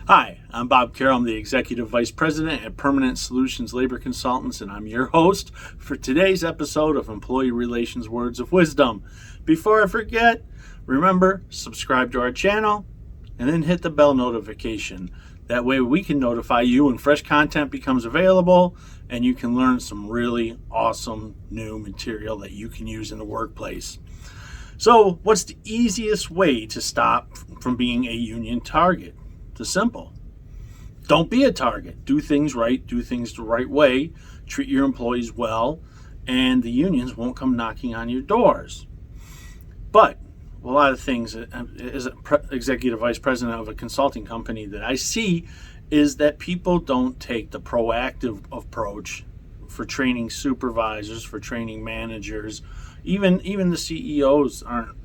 Hi, I'm Bob Carroll. I'm the Executive Vice President at Permanent Solutions Labor Consultants, and I'm your host for today's episode of Employee Relations Words of Wisdom. Before I forget, remember, subscribe to our channel and then hit the bell notification. That way we can notify you when fresh content becomes available and you can learn some really awesome new material that you can use in the workplace. So, what's the easiest way to stop from being a union target? It's simple. Don't be a target. Do things right, do things the right way, treat your employees well, and the unions won't come knocking on your doors. But a lot of things, as an executive vice president of a consulting company, that I see is that people don't take the proactive approach for training supervisors, for training managers. Even the CEOs aren't.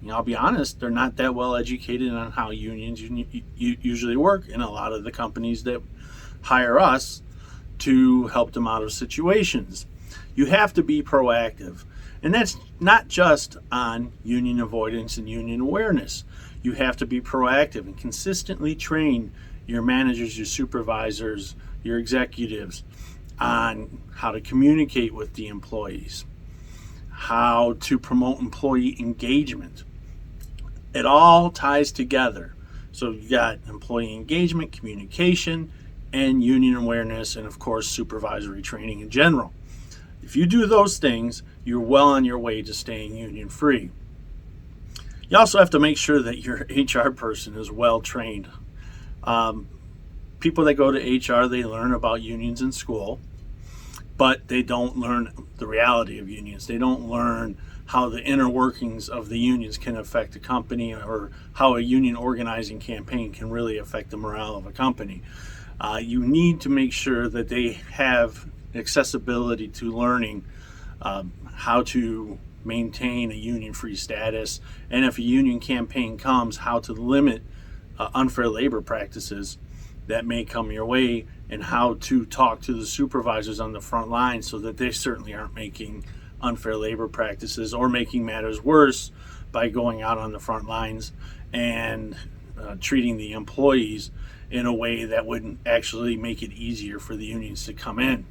I'll be honest, they're not that well educated on how unions usually work in a lot of the companies that hire us to help them out of situations. You have to be proactive. And that's not just on union avoidance and union awareness. You have to be proactive and consistently train your managers, your supervisors, your executives on how to communicate with the employees, how to promote employee engagement. It all ties together. So you got employee engagement, communication, and union awareness, and of course supervisory training in general. If you do those things, you're well on your way to staying union free. You also have to make sure that your HR person is well trained. People that go to HR, they learn about unions in school, but they don't learn the reality of unions. They don't learn how the inner workings of the unions can affect a company, or how a union organizing campaign can really affect the morale of a company. You need to make sure that they have accessibility to learning how to maintain a union-free status, and if a union campaign comes, how to limit unfair labor practices that may come your way, and how to talk to the supervisors on the front line so that they certainly aren't making unfair labor practices or making matters worse by going out on the front lines and treating the employees in a way that wouldn't actually make it easier for the unions to come in.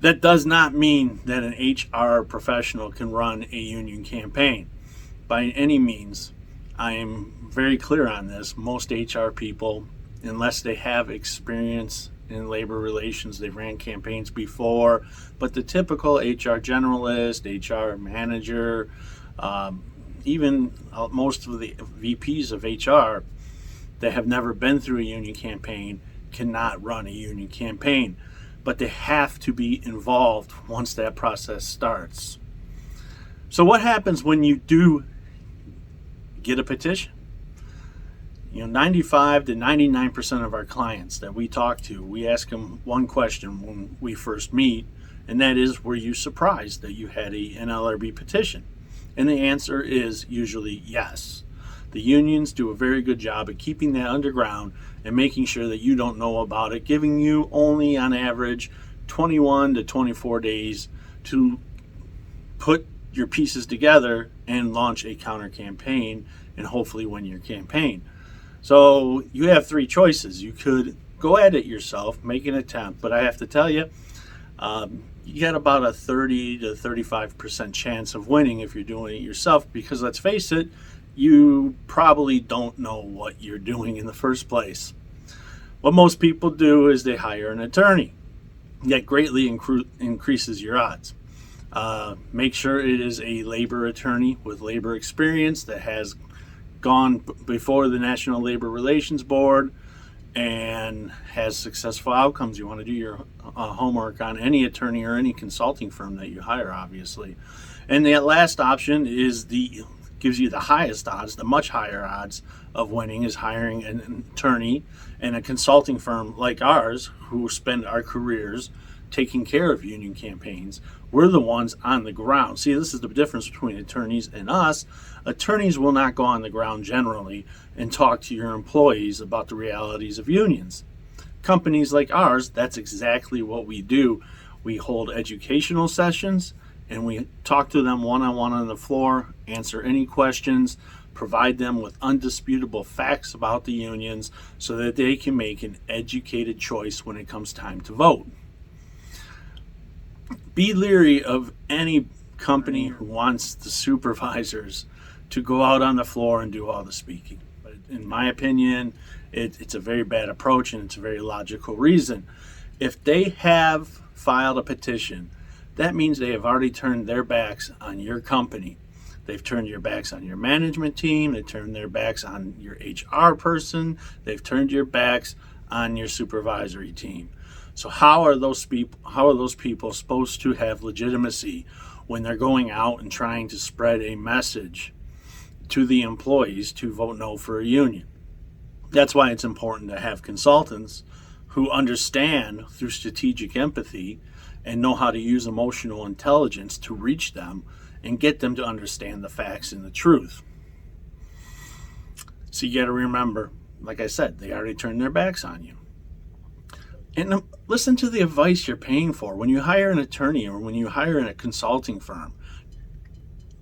That does not mean that an HR professional can run a union campaign. By any means, I am very clear on this. Most HR people, unless they have experience in labor relations, they've ran campaigns before, but the typical HR generalist, HR manager, even most of the VPs of HR that have never been through a union campaign cannot run a union campaign, but they have to be involved once that process starts. So what happens when you do get a petition? 95 to 99% of our clients that we talk to, we ask them one question when we first meet, and that is, were you surprised that you had a NLRB petition? And the answer is usually yes. The unions do a very good job at keeping that underground and making sure that you don't know about it, giving you only on average 21 to 24 days to put your pieces together and launch a counter campaign and hopefully win your campaign. So you have three choices. You could go at it yourself, make an attempt, but I have to tell you, you got about a 30 to 35% chance of winning if you're doing it yourself, because let's face it, you probably don't know what you're doing in the first place. What most people do is they hire an attorney. That greatly increases your odds. Make sure it is a labor attorney with labor experience that has gone before the National Labor Relations Board and has successful outcomes. You want to do your homework on any attorney or any consulting firm that you hire, obviously. And the last option is gives you the highest odds, the much higher odds of winning, is hiring an attorney and a consulting firm like ours, who spend our careers taking care of union campaigns. We're the ones on the ground. See, this is the difference between attorneys and us. Attorneys will not go on the ground generally and talk to your employees about the realities of unions. Companies like ours, that's exactly what we do. We hold educational sessions and we talk to them one-on-one on the floor, answer any questions, Provide them with undisputable facts about the unions so that they can make an educated choice when it comes time to vote. Be leery of any company who wants the supervisors to go out on the floor and do all the speaking. But in my opinion, it's a very bad approach, and it's a very logical reason. If they have filed a petition, that means they have already turned their backs on your company. They've turned your backs on your management team. They've turned their backs on your HR person. They've turned your backs on your supervisory team. So how are those people supposed to have legitimacy when they're going out and trying to spread a message to the employees to vote no for a union? That's why it's important to have consultants who understand through strategic empathy and know how to use emotional intelligence to reach them and get them to understand the facts and the truth. So you got to remember, like I said, they already turned their backs on you. And listen to the advice you're paying for. When you hire an attorney or when you hire a consulting firm,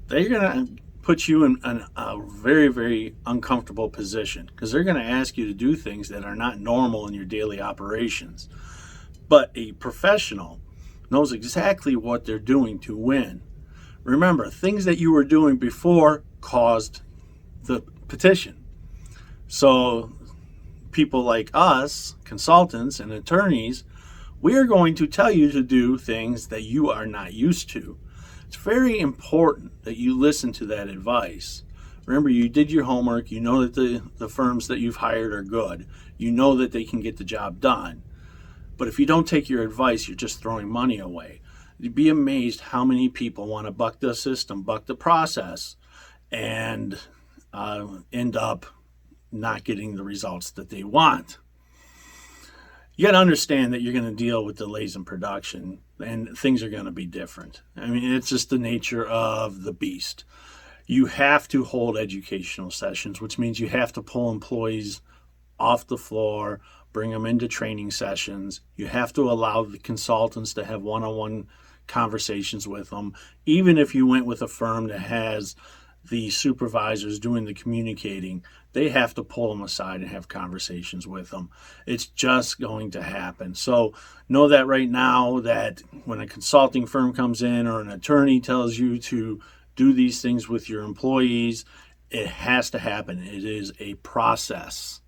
they're going to put you in a very, very uncomfortable position because they're going to ask you to do things that are not normal in your daily operations. But a professional knows exactly what they're doing to win. Remember, things that you were doing before caused the petition. So people like us, consultants and attorneys, we are going to tell you to do things that you are not used to. It's very important that you listen to that advice. Remember, you did your homework. You know that the firms that you've hired are good. You know that they can get the job done. But if you don't take your advice, you're just throwing money away. You'd be amazed how many people want to buck the system, buck the process, and end up not getting the results that they want. You got to understand that you're going to deal with delays in production, and things are going to be different. I mean, it's just the nature of the beast. You have to hold educational sessions, which means you have to pull employees off the floor, bring them into training sessions. You have to allow the consultants to have one-on-one conversations with them. Even if you went with a firm that has the supervisors doing the communicating, they have to pull them aside and have conversations with them. It's just going to happen. So know that right now, that when a consulting firm comes in or an attorney tells you to do these things with your employees, it has to happen. It is a process.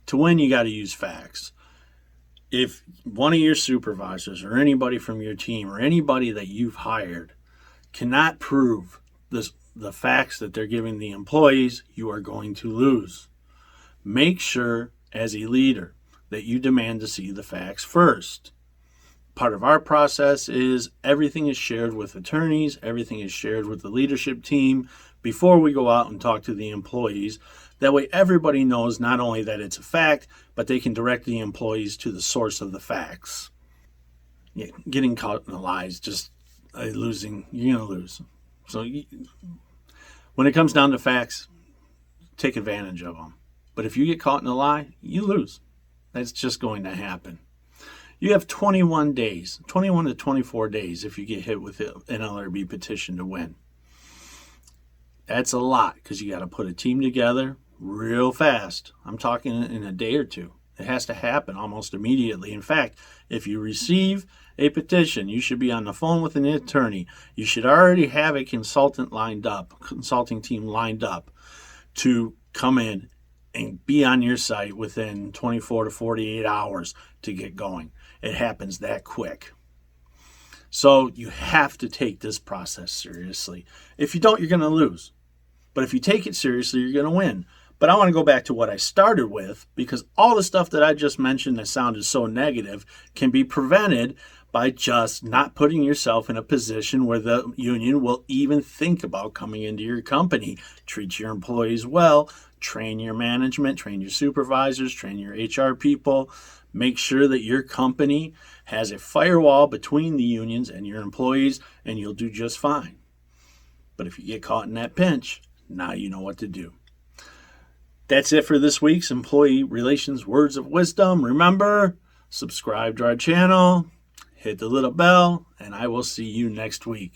To win, you got to use facts. If one of your supervisors or anybody from your team or anybody that you've hired cannot prove the facts that they're giving the employees, you are going to lose. Make sure as a leader that you demand to see the facts first. Part of our process is everything is shared with attorneys, everything is shared with the leadership team before we go out and talk to the employees. That way everybody knows not only that it's a fact, but they can direct the employees to the source of the facts. Getting caught in the lies, just losing, you're going to lose. So when it comes down to facts, take advantage of them. But if you get caught in a lie, you lose. That's just going to happen. You have 21 days, 21 to 24 days if you get hit with an NLRB petition to win. That's a lot because you got to put a team together real fast. I'm talking in a day or two. It has to happen almost immediately. In fact, if you receive a petition, you should be on the phone with an attorney. You should already have a consulting team lined up to come in and be on your site within 24 to 48 hours to get going. It happens that quick. So you have to take this process seriously. If you don't, you're going to lose. But if you take it seriously, you're going to win. But I want to go back to what I started with, because all the stuff that I just mentioned that sounded so negative can be prevented by just not putting yourself in a position where the union will even think about coming into your company. Treat your employees well, train your management, train your supervisors, train your HR people. Make sure that your company has a firewall between the unions and your employees, and you'll do just fine. But if you get caught in that pinch, now you know what to do. That's it for this week's Employee Relations Words of Wisdom. Remember, subscribe to our channel, hit the little bell, and I will see you next week.